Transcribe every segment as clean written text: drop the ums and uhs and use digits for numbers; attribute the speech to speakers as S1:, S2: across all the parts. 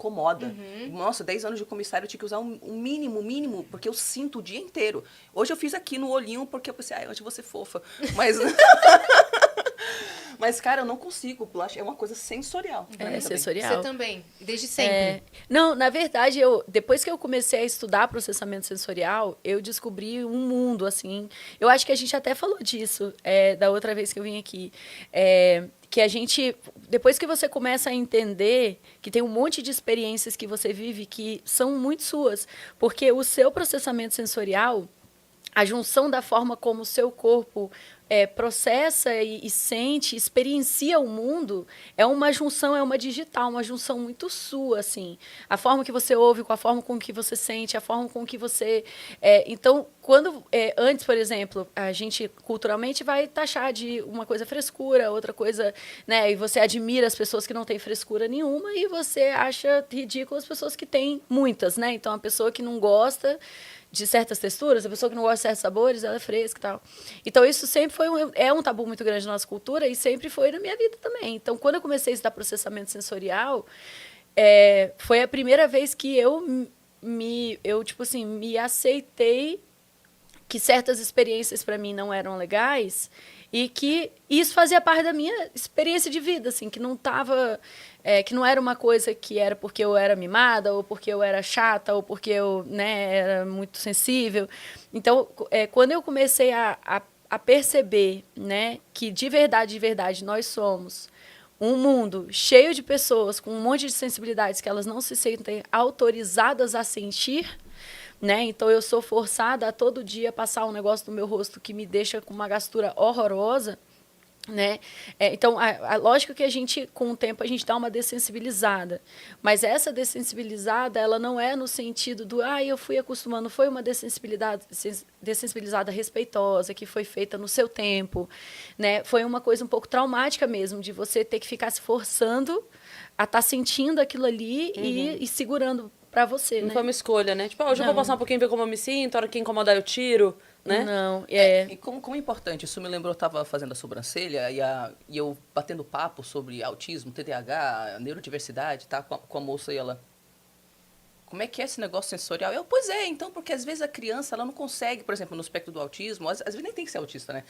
S1: incomoda. Nossa, 10 anos de comissário eu tinha que usar um mínimo, porque eu sinto o dia inteiro. Hoje eu fiz aqui no olhinho porque eu pensei, hoje eu vou ser fofa. Mas... Mas, cara, eu não consigo. Blush é uma coisa sensorial.
S2: É sensorial.
S3: Você também, desde sempre.
S2: Não, na verdade, depois que eu comecei a estudar processamento sensorial, eu descobri um mundo, assim. Eu acho que a gente até falou disso da outra vez que eu vim aqui. Que a gente, depois que você começa a entender que tem um monte de experiências que você vive que são muito suas, porque o seu processamento sensorial, a junção da forma como o seu corpo processa e sente, experiencia o mundo, é uma junção, é uma digital, uma junção muito sua, assim. A forma que você ouve, com a forma com que você sente, a forma com que você... então, quando antes, por exemplo, a gente culturalmente vai taxar de uma coisa frescura, outra coisa, né? E você admira as pessoas que não têm frescura nenhuma e você acha ridículo as pessoas que têm muitas, né? Então, a pessoa que não gosta de certas texturas, a pessoa que não gosta de certos sabores, ela é fresca e tal. Então, isso sempre foi um tabu muito grande na nossa cultura e sempre foi na minha vida também. Então, quando eu comecei a estudar processamento sensorial, foi a primeira vez que eu tipo assim, me aceitei que certas experiências para mim não eram legais e que isso fazia parte da minha experiência de vida, assim, que não tava... que não era uma coisa que era porque eu era mimada, ou porque eu era chata, ou porque eu, né, era muito sensível. Então, quando eu comecei a perceber, né, que de verdade, nós somos um mundo cheio de pessoas com um monte de sensibilidades que elas não se sentem autorizadas a sentir, né? Então, eu sou forçada a todo dia passar um negócio no meu rosto que me deixa com uma gastura horrorosa, né? Então, lógico que a gente, com o tempo, a gente dá uma dessensibilizada. Mas essa dessensibilizada, ela não é no sentido do, eu fui acostumando, foi uma dessensibilizada respeitosa, que foi feita no seu tempo, né? Foi uma coisa um pouco traumática mesmo, de você ter que ficar se forçando a estar sentindo aquilo ali e segurando para você,
S4: não
S2: né?
S4: foi uma escolha, né? Tipo, hoje eu vou passar um pouquinho, ver como eu me sinto, a hora que incomodar eu tiro, né?
S2: Não,
S1: E como é importante, isso me lembrou, eu estava fazendo a sobrancelha e eu batendo papo sobre autismo, TDAH, neurodiversidade, tá? Com a moça e ela... Como é que é esse negócio sensorial? Pois é, então, porque às vezes a criança, ela não consegue, por exemplo, no espectro do autismo, às vezes nem tem que ser autista, né?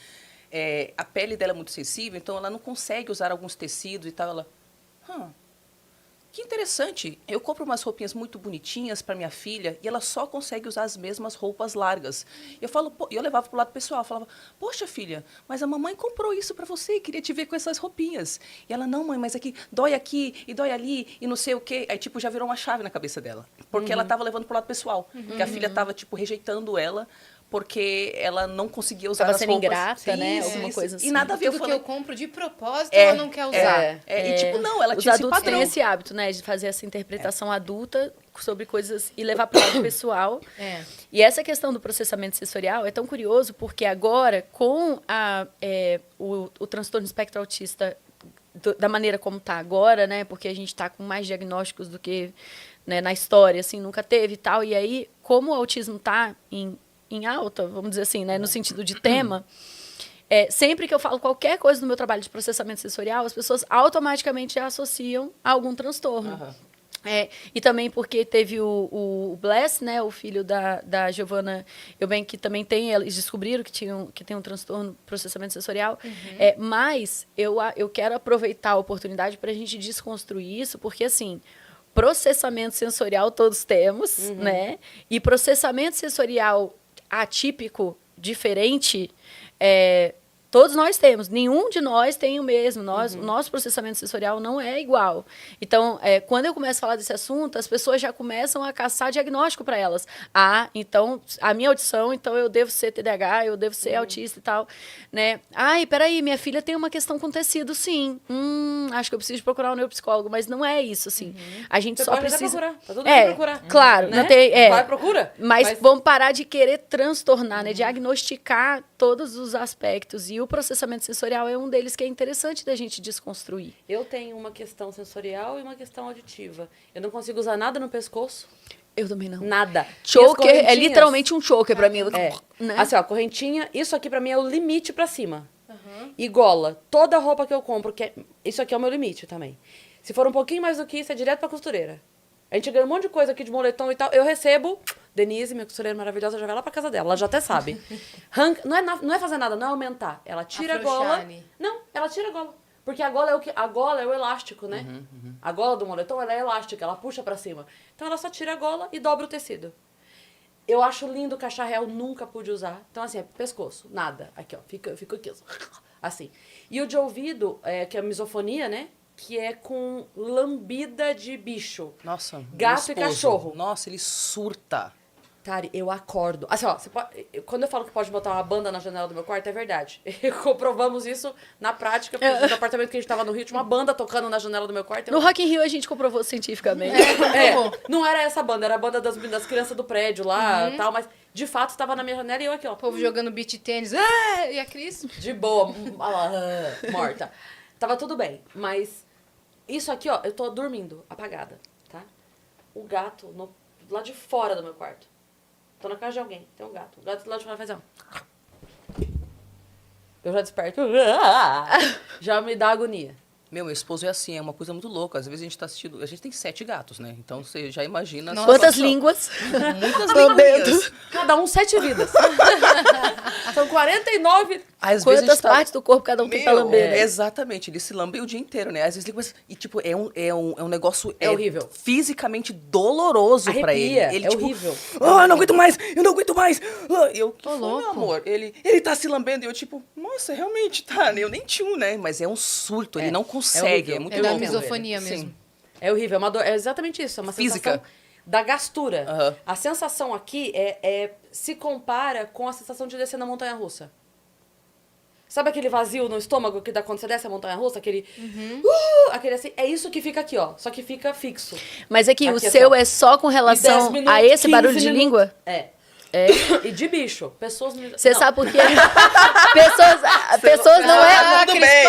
S1: A pele dela é muito sensível, então ela não consegue usar alguns tecidos e tal, ela... Que interessante, eu compro umas roupinhas muito bonitinhas para minha filha e ela só consegue usar as mesmas roupas largas. Eu levava pro lado pessoal, falava, poxa filha, mas a mamãe comprou isso para você, queria te ver com essas roupinhas. E ela, não mãe, mas aqui e dói ali e não sei o quê. Aí tipo, já virou uma chave na cabeça dela, porque ela estava levando pro lado pessoal, que a filha estava tipo rejeitando ela, porque ela não conseguia usar as roupas.
S2: Tava sendo ingrata, né? Alguma coisa assim.
S1: E nada a ver.
S3: Tudo que eu compro de propósito, ela não quer usar.
S1: E tipo, não, ela
S2: Os
S1: tinha esse
S2: adultos
S1: padrão.
S2: têm esse hábito, né? De fazer essa interpretação adulta sobre coisas e levar para o lado pessoal. E essa questão do processamento sensorial é tão curioso porque agora, com o transtorno espectro autista da maneira como está agora, né? Porque a gente está com mais diagnósticos do que, né, na história, assim, nunca teve e tal. E aí, como o autismo está em alta, vamos dizer assim, né, no sentido de tema, sempre que eu falo qualquer coisa no meu trabalho de processamento sensorial, as pessoas automaticamente já associam a algum transtorno. E também porque teve o Bless, né, o filho da Giovanna Eubank, que também tem, eles descobriram que tem um transtorno de processamento sensorial. Mas eu quero aproveitar a oportunidade para a gente desconstruir isso, porque, assim, processamento sensorial todos temos, né? E processamento sensorial atípico, diferente, todos nós temos. Nenhum de nós tem o mesmo. O nosso processamento sensorial não é igual. Então, quando eu começo a falar desse assunto, as pessoas já começam a caçar diagnóstico para elas. Então, a minha audição, então eu devo ser TDAH, eu devo ser autista e tal. Né? Peraí, minha filha tem uma questão com tecido, sim. Acho que eu preciso procurar um neuropsicólogo, mas não é isso, assim. A gente
S4: Você
S2: só
S4: pode
S2: precisa...
S4: procurar, tá tudo bem procurar.
S2: Claro,
S4: Né?
S2: não tem...
S4: Vai, procura.
S2: Mas vamos parar de querer transtornar, né? Diagnosticar todos os aspectos. E o processamento sensorial é um deles que é interessante da gente desconstruir.
S4: Eu tenho uma questão sensorial e uma questão auditiva. Eu não consigo usar nada no pescoço.
S2: Eu também não.
S4: Nada.
S2: Choker é literalmente um choker pra mim. Né?
S4: Assim, ó, correntinha, isso aqui pra mim é o limite pra cima. E gola, toda roupa que eu compro, isso aqui é o meu limite também. Se for um pouquinho mais do que isso, é direto pra costureira. A gente ganha um monte de coisa aqui de moletom e tal. Eu recebo... Denise, minha costureira maravilhosa, já vai lá pra casa dela. Ela já até sabe. Não é fazer nada, não é aumentar. Ela tira a gola.
S3: Ali.
S4: Não, ela tira a gola. Porque a gola é o elástico, né? A gola do moletom, ela é elástica, ela puxa pra cima. Então ela só tira a gola e dobra o tecido. Eu acho lindo o cacharel, nunca pude usar. Então assim, é pescoço, nada. Aqui, ó, fica aqui, assim. E o de ouvido, que é a misofonia, né? Que é com lambida de bicho.
S1: Nossa, meu
S4: Gato e
S1: esposo,
S4: cachorro.
S1: Nossa, ele surta.
S4: Tari, eu acordo. Assim, ó, quando eu falo que pode botar uma banda na janela do meu quarto, é verdade. Comprovamos isso na prática, porque no apartamento que a gente tava no Rio, tinha uma banda tocando na janela do meu quarto.
S2: No Rock in Rio a gente comprovou cientificamente.
S4: Não era essa banda, era a banda das crianças do prédio lá e tal, mas de fato estava na minha janela e eu aqui, ó.
S3: O povo jogando beach tênis. E a Cris?
S4: De boa, morta. Tava tudo bem, mas isso aqui, ó, eu tô dormindo, apagada, tá? O gato lá de fora do meu quarto. Tô na casa de alguém, tem um gato. O gato lá de fora faz eu já desperto. Já me dá agonia.
S1: Meu esposo é assim, é uma coisa muito louca. Às vezes a gente tá assistindo... A gente tem 7 gatos, né? Então você já imagina... a
S2: Quantas
S1: situação.
S2: línguas?
S1: Muitas
S2: Lambendo.
S1: linguinhas.
S4: Cada um 7 vidas. São 49.
S1: Às vezes a gente
S2: Quantas
S1: tá-
S2: partes do corpo cada um tem pra
S1: Meu,
S2: lamber? né?
S1: exatamente, ele se lambe o dia inteiro, né? Às vezes ele começa... E, tipo, é um negócio...
S4: É horrível.
S1: Fisicamente doloroso pra ele.
S4: Arrepia,
S1: Ele,
S4: é
S1: tipo,
S4: horrível.
S1: Eu não aguento mais! Eu não aguento mais! Eu, que foi,
S3: louco.
S1: meu amor? Ele tá se lambendo e eu, tipo... Nossa, realmente, tá, né? Eu nem tinha um, né? Mas é um surto, ele não consegue.
S4: horrível.
S1: É muito
S3: É da
S1: louco.
S3: misofonia
S1: Sim.
S3: mesmo.
S4: É horrível, é uma dor, é exatamente isso, é uma
S1: Física.
S4: sensação da gastura.
S1: Aham.
S4: A sensação aqui se compara com a sensação de descer na montanha-russa. Sabe aquele vazio no estômago que dá quando você desce a montanha-russa? Aquele assim, é isso que fica aqui, ó, só que fica fixo.
S2: Mas é que o
S4: Aqui é
S2: seu
S4: só.
S2: é só com
S4: E 10
S2: relação
S4: minutos,
S2: a esse
S4: 15
S2: barulho de
S4: minutos.
S2: língua?
S4: É. E de bicho. Pessoas...
S2: Você
S4: Não.
S2: sabe por quê? Pessoas não é...
S1: Tudo bem.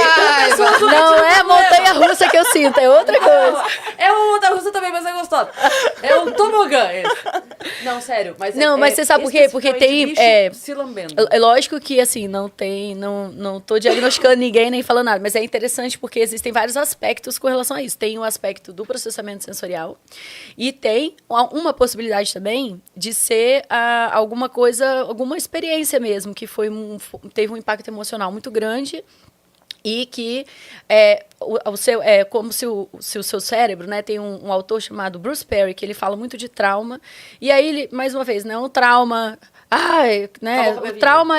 S2: Não é a montanha-russa que eu sinto, é outra coisa.
S4: É uma montanha-russa também, mas é gostosa. É um tobogã esse. Não, sério. Mas
S2: Não, mas você sabe por quê? Porque tem,
S4: especificamente bicho se lambendo.
S2: É lógico que, assim, não tô diagnosticando ninguém nem falando nada, mas é interessante porque existem vários aspectos com relação a isso. Tem o aspecto do processamento sensorial e tem uma possibilidade também de ser alguma coisa, alguma experiência mesmo, que teve um impacto emocional muito grande e que é como se o seu cérebro, né, tem um autor chamado Bruce Perry, que ele fala muito de trauma, e aí ele, mais uma vez, não é um trauma... né?
S4: Acabou com a minha
S2: O trauma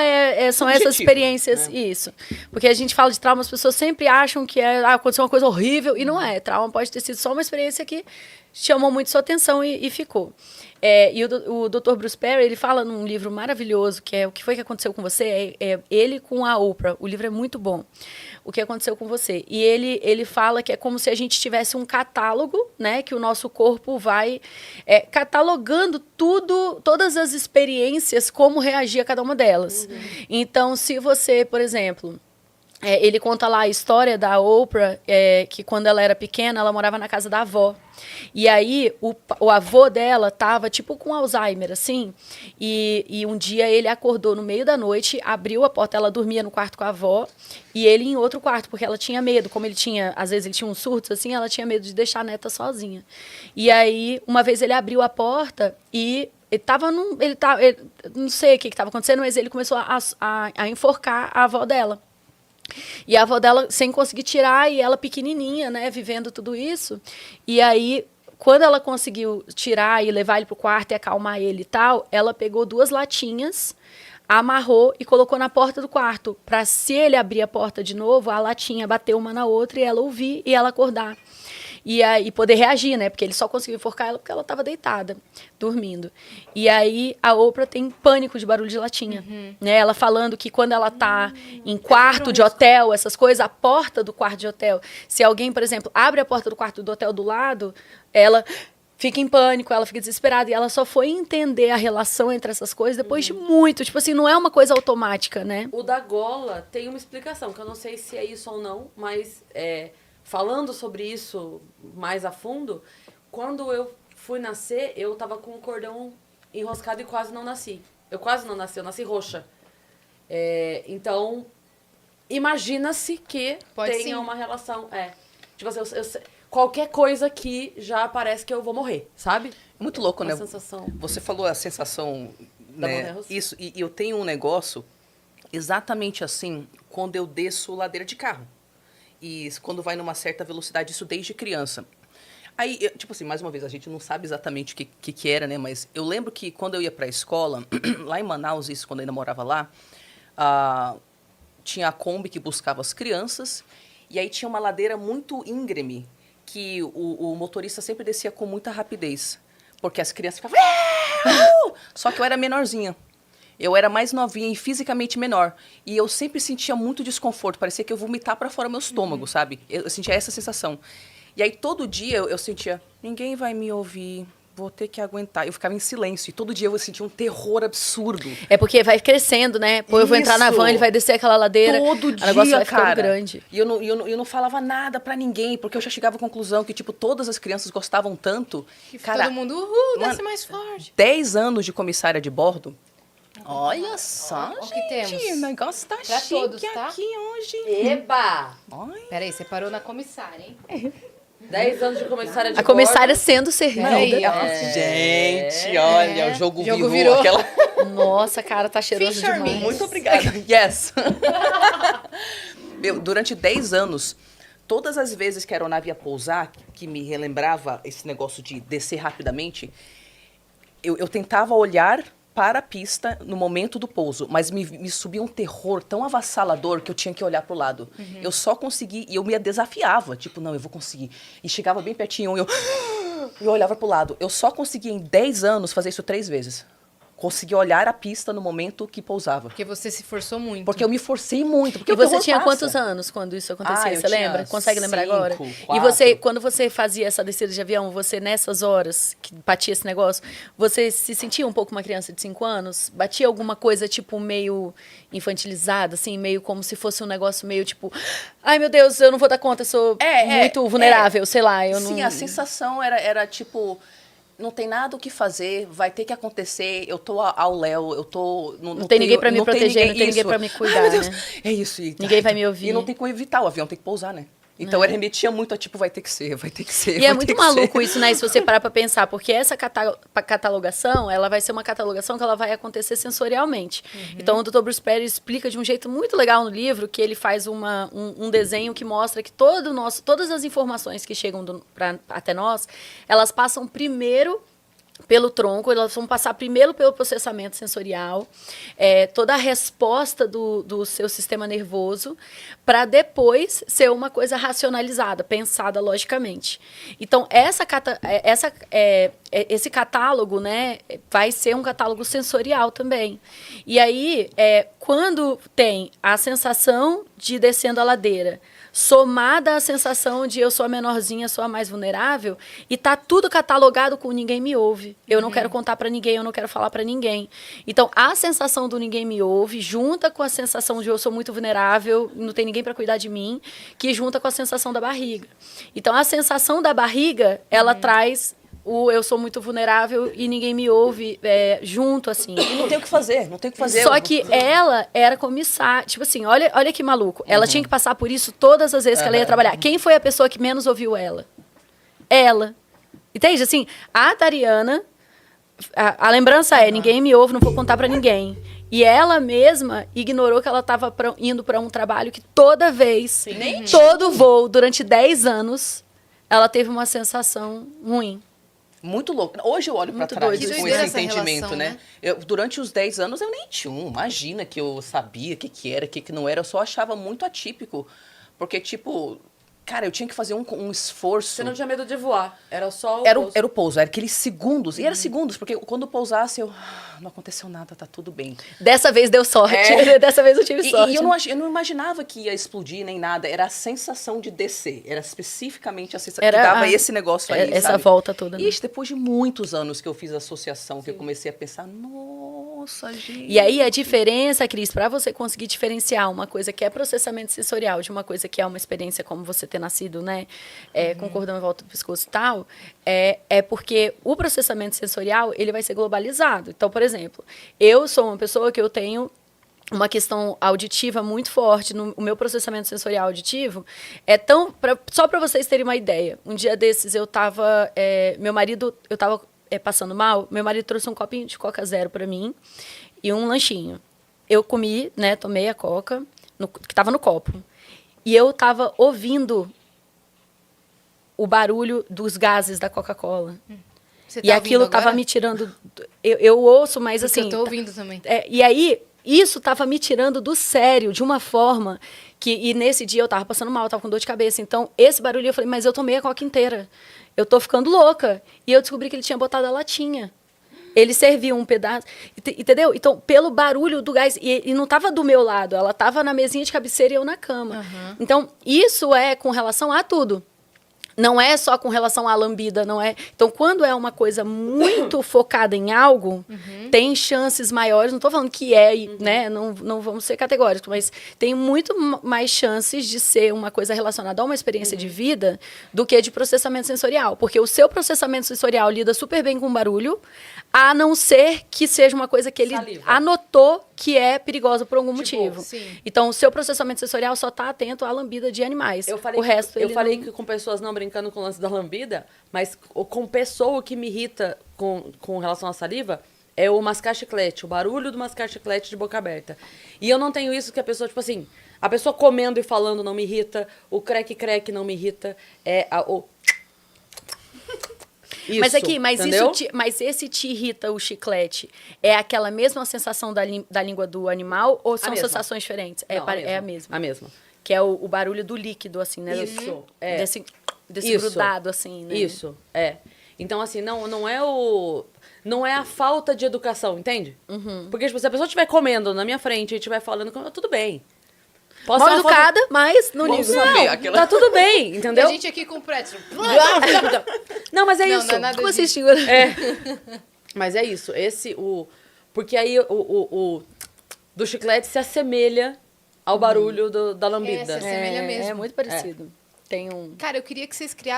S2: são essas
S1: Subjetivo,
S2: experiências, isso. Porque a gente fala de trauma, as pessoas sempre acham que aconteceu uma coisa horrível, e não é. Trauma pode ter sido só uma experiência que chamou muito sua atenção e ficou. E o Dr. Bruce Perry, ele fala num livro maravilhoso, que é O que foi que aconteceu com você? Ele com a Oprah. O livro é muito bom. O que aconteceu com você? E ele fala que é como se a gente tivesse um catálogo, né? Que o nosso corpo vai catalogando todas as experiências, como reagir a cada uma delas. Então, se você, por exemplo... ele conta lá a história da Oprah, que quando ela era pequena, ela morava na casa da avó. E aí, o avô dela tava, tipo, com Alzheimer, assim. E um dia ele acordou no meio da noite, abriu a porta, ela dormia no quarto com a avó, e ele em outro quarto, porque ela tinha medo. Como às vezes ele tinha uns surtos, assim, ela tinha medo de deixar a neta sozinha. E aí, uma vez ele abriu a porta e... não sei o que estava acontecendo, mas ele começou a enforcar a avó dela. E a avó dela sem conseguir tirar, e ela pequenininha, né, vivendo tudo isso. E aí, quando ela conseguiu tirar e levar ele pro quarto e acalmar ele e tal, ela pegou 2 latinhas, amarrou e colocou na porta do quarto, para se ele abrir a porta de novo, a latinha bater uma na outra e ela ouvir e ela acordar. E poder reagir, né? Porque ele só conseguiu enforcar ela porque ela estava deitada, dormindo. E aí a Oprah tem pânico de barulho de latinha. Né? Ela falando que quando ela tá em quarto de hotel, essas coisas, a porta do quarto de hotel, se alguém, por exemplo, abre a porta do quarto do hotel do lado, ela fica em pânico, ela fica desesperada. E ela só foi entender a relação entre essas coisas depois de muito. Tipo assim, não é uma coisa automática, né?
S4: O da gola tem uma explicação, que eu não sei se é isso ou não, mas falando sobre isso mais a fundo, quando eu fui nascer, eu tava com o cordão enroscado e quase não nasci. Eu quase não nasci, eu nasci roxa. Então, imagina-se que
S3: Pode
S4: tenha
S3: sim.
S4: uma relação. Tipo assim, qualquer coisa que já parece que eu vou morrer, sabe?
S1: Muito louco,
S4: Uma
S1: né?
S4: sensação.
S1: Você falou a sensação,
S4: Da
S1: né?
S4: montanha-russa?
S1: Isso, e eu tenho um negócio exatamente assim quando eu desço ladeira de carro. E quando vai numa certa velocidade, isso desde criança. Aí, tipo assim, mais uma vez, a gente não sabe exatamente o que era, né? Mas eu lembro que quando eu ia pra escola, lá em Manaus, isso, quando eu ainda morava lá, tinha a Kombi que buscava as crianças, e aí tinha uma ladeira muito íngreme, que o motorista sempre descia com muita rapidez, porque as crianças ficavam... Só que eu era menorzinha. Eu era mais novinha e fisicamente menor. E eu sempre sentia muito desconforto. Parecia que eu ia vomitar para fora meu estômago, sabe? Eu sentia essa sensação. E aí, todo dia, eu sentia... Ninguém vai me ouvir. Vou ter que aguentar. Eu ficava em silêncio. E todo dia eu sentia um terror absurdo.
S2: É porque vai crescendo, né? Pô, eu vou entrar na
S1: Isso.
S2: van, ele vai descer aquela ladeira.
S1: Todo
S2: o negócio
S1: dia,
S2: vai ficando
S1: cara.
S2: grande.
S1: E eu não falava nada pra ninguém, porque eu já chegava à conclusão que, tipo, todas as crianças gostavam tanto.
S3: Que
S1: Cara,
S3: todo mundo,
S1: mano,
S3: desce mais forte.
S1: 10 anos de comissária de bordo. Olha só,
S3: Ó, o que
S1: gente,
S3: temos.
S1: o negócio tá
S3: Pra
S1: chique
S3: todos, tá?
S1: aqui hoje.
S4: Eba!
S1: Olha.
S3: Peraí, você parou na comissária, hein?
S4: 10 anos de comissária de
S2: A comissária
S4: bordo.
S2: sendo servida.
S3: Peraí, ó.
S1: Gente, olha,
S3: É.
S1: o jogo
S3: Jogo
S1: virou.
S3: virou.
S1: Aquela...
S2: Nossa, cara, tá cheiroso
S3: Fisher
S2: demais.
S3: me.
S1: Muito obrigada. Yes. Durante 10 anos, todas as vezes que a aeronave ia pousar, que me relembrava esse negócio de descer rapidamente, eu tentava olhar para a pista no momento do pouso, mas me subia um terror tão avassalador que eu tinha que olhar para o lado. Eu só consegui, e eu me desafiava, tipo, não, eu vou conseguir. E chegava bem pertinho, e eu olhava para o lado. Eu só consegui em 10 anos fazer isso 3 vezes. Consegui olhar a pista no momento que pousava.
S3: Porque você se forçou muito.
S1: Porque eu me forcei muito. Porque
S2: E
S1: o
S2: você
S1: terror
S2: tinha
S1: passa.
S2: quantos anos quando isso acontecia?
S1: Eu
S2: Você
S1: tinha
S2: lembra? Consegue lembrar
S1: 5,
S2: agora?
S1: 4.
S2: E você, quando você fazia essa descida de avião, você nessas horas que batia esse negócio, você se sentia um pouco uma criança de 5 anos? Batia alguma coisa tipo meio infantilizada, assim, meio como se fosse um negócio meio tipo, ai meu Deus, eu não vou dar conta, eu sou muito vulnerável, sei lá, eu
S1: Sim,
S2: não.
S1: a sensação era tipo, não tem nada o que fazer, vai ter que acontecer, eu tô ao léu, eu tô...
S2: Não tem ninguém pra me proteger, não tem ninguém pra me cuidar,
S1: Ai, meu Deus,
S2: né?
S1: é isso.
S2: Ninguém vai me ouvir.
S1: E não tem como evitar, o avião tem que pousar, né? Então eu remetia muito a tipo, vai ter que ser, vai ter que ser,
S2: E
S1: vai
S2: é
S1: ter
S2: muito
S1: que
S2: maluco
S1: ser.
S2: isso, né? Se você parar pra pensar, porque essa catalogação, ela vai ser uma catalogação que ela vai acontecer sensorialmente. Então, o Dr. Bruce Perry explica de um jeito muito legal no livro que ele faz um desenho que mostra que todas as informações que chegam até nós, elas passam primeiro pelo tronco, elas vão passar primeiro pelo processamento sensorial, toda a resposta do seu sistema nervoso, para depois ser uma coisa racionalizada, pensada logicamente. Então, esse catálogo, né, vai ser um catálogo sensorial também. E aí, quando tem a sensação de descendo a ladeira, somada à sensação de eu sou a menorzinha, sou a mais vulnerável, e tá tudo catalogado com ninguém me ouve. Eu não quero contar pra ninguém, eu não quero falar pra ninguém. Então, a sensação do ninguém me ouve, junta com a sensação de eu sou muito vulnerável, não tem ninguém pra cuidar de mim, que junta com a sensação da barriga. Então, a sensação da barriga, ela traz o eu sou muito vulnerável e ninguém me ouve junto, assim.
S1: E não tem o que fazer, não tem o que fazer.
S2: Só que ela era comissária. Tipo assim, olha que maluco. Ela tinha que passar por isso todas as vezes que ela ia trabalhar. Quem foi a pessoa que menos ouviu ela? Ela. Entende? Assim, a Tariana, a lembrança ninguém me ouve, não vou contar pra ninguém. E ela mesma ignorou que ela estava indo para um trabalho que toda vez, todo voo, durante 10 anos, ela teve uma sensação ruim.
S1: Muito louco. Hoje eu olho pra
S2: Muito
S1: trás
S2: doido.
S1: com
S3: Que doideira
S1: esse
S3: essa
S1: entendimento,
S3: relação,
S1: né?
S3: né?
S1: Durante os 10 anos eu nem tinha um. Imagina que eu sabia o que era, o que não era. Eu só achava muito atípico. Porque, tipo, cara, eu tinha que fazer um esforço.
S4: Você não tinha medo de voar. Era só o
S1: Era
S4: pouso.
S1: o pouso, era aqueles segundos. E era segundos, porque quando pousasse, não aconteceu nada, tá tudo bem.
S2: Dessa vez deu sorte. Dessa vez eu tive sorte.
S1: E eu não imaginava que ia explodir nem nada. Era a sensação de descer. Era especificamente a sensação que dava esse negócio aí,
S2: essa
S1: sabe?
S2: volta toda. Né?
S1: Ixi, depois de muitos anos que eu fiz a associação, que eu comecei a pensar, nossa, gente.
S2: E aí a diferença, Cris, para você conseguir diferenciar uma coisa que é processamento sensorial de uma coisa que é uma experiência como você ter nascido, né, com cordão em volta do pescoço e tal, é porque o processamento sensorial, ele vai ser globalizado. Então, por exemplo, eu sou uma pessoa que eu tenho uma questão auditiva muito forte no o meu processamento sensorial auditivo. Só para vocês terem uma ideia, um dia desses eu estava passando mal, meu marido trouxe um copinho de Coca Zero para mim e um lanchinho. Eu comi, né, tomei a Coca, que estava no copo, e eu estava ouvindo o barulho dos gases da Coca-Cola.
S3: Você
S2: E
S3: tá
S2: aquilo
S3: ouvindo agora?
S2: estava me tirando... Eu ouço, mas
S3: Porque
S2: assim...
S3: eu tô ouvindo também.
S2: E aí, isso estava me tirando do sério, de uma forma que... E nesse dia eu estava passando mal, eu estava com dor de cabeça. Então, esse barulho, eu falei, mas eu tomei a Coca inteira. Eu tô ficando louca. E eu descobri que ele tinha botado a latinha. Ele serviu um pedaço, entendeu? Então, pelo barulho do gás, e não estava do meu lado, ela estava na mesinha de cabeceira e eu na cama. Então, isso é com relação a tudo. Não é só com relação à lambida, não é. Então, quando é uma coisa muito focada em algo, tem chances maiores. Não estou falando que né? Não vamos ser categóricos, mas tem muito mais chances de ser uma coisa relacionada a uma experiência de vida do que de processamento sensorial. Porque o seu processamento sensorial lida super bem com barulho, a não ser que seja uma coisa que ele
S4: Saliva.
S2: anotou que é perigosa por algum
S4: Tipo,
S2: motivo.
S3: sim.
S2: Então, o seu processamento sensorial só está atento à lambida de animais.
S4: Eu falei,
S2: o resto
S4: eu
S2: ele
S4: falei
S2: não...
S4: que com pessoas não brincando com o lance da lambida, mas com pessoa que me irrita com relação à saliva é o mascar chiclete, o barulho do mascar chiclete de boca aberta. E eu não tenho isso que a pessoa, tipo assim, a pessoa comendo e falando não me irrita, o creque-creque não me irrita, Isso,
S2: mas
S4: entendeu?
S2: mas esse te irrita o chiclete? É aquela mesma sensação da língua do animal ou são
S4: mesma.
S2: sensações diferentes?
S4: Não,
S2: É a mesma.
S4: A mesma.
S2: Que é o barulho do líquido, assim, né?
S4: Isso, é.
S2: Desse
S4: Isso.
S2: grudado, assim, né?
S4: Isso, é. Então, assim, não é a falta de educação, entende? Porque, tipo, se a pessoa estiver comendo na minha frente e estiver falando, tudo bem. Posso
S2: Mal
S4: ser uma falta-
S2: educada, mas não
S1: Vamos
S2: ligo.
S1: saber
S4: Não,
S1: aquela...
S4: tá tudo bem,
S3: E
S4: entendeu?
S3: a gente aqui com o pretzel.
S4: Não, mas é
S3: Não,
S4: isso.
S3: não é nada
S2: Como assim,
S3: disso.
S2: senhora?
S4: Mas é isso. Porque aí o do chiclete se assemelha ao barulho da lambida.
S3: se assemelha mesmo.
S2: É muito parecido. Tem um...
S3: Cara, eu queria que vocês criassem